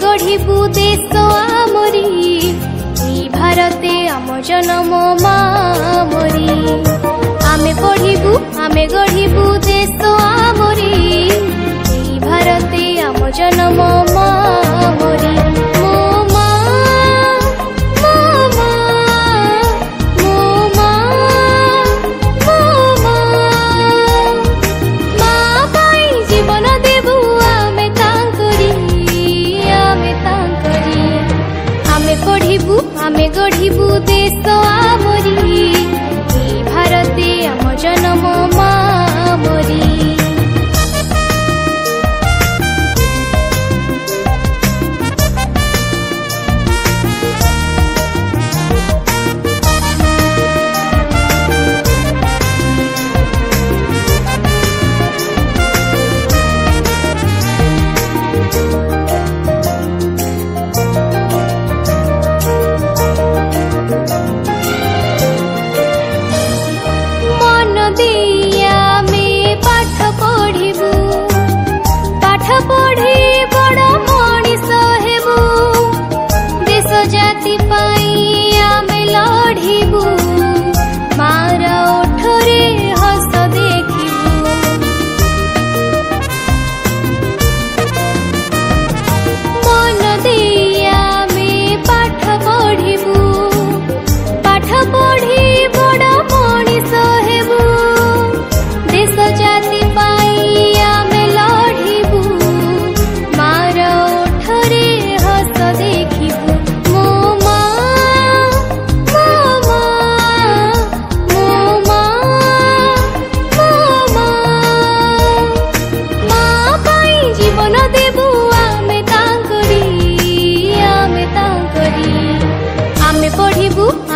गढ़िबु देश आमरी ई भारते आम जन्म मामरी आमे पढ़िबु आमे गढ़िबु देश आमरी ई भारते आम जन्म मामरी आमे गढ़िबु देश आमरी ई भारते आम जन्म मामरी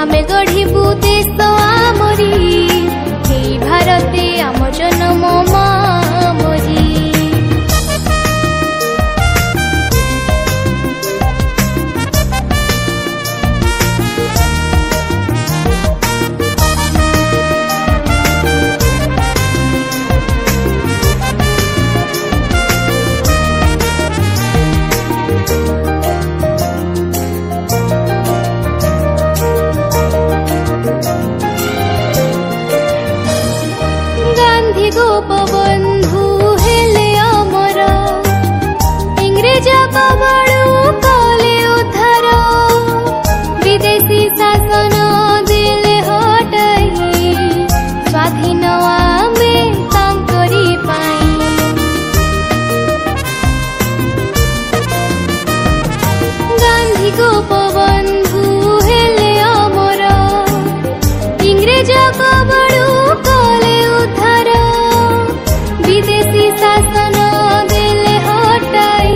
आमे गढ़िबु देश आमरी ई भारते आम जन्म मामरी गोपबंधु हेले अमर इंग्रेज कबड़ू कले उद्धार विदेशी शासन दिले हटाई स्वाधीन आमे तांकरी पाई गांधी गोप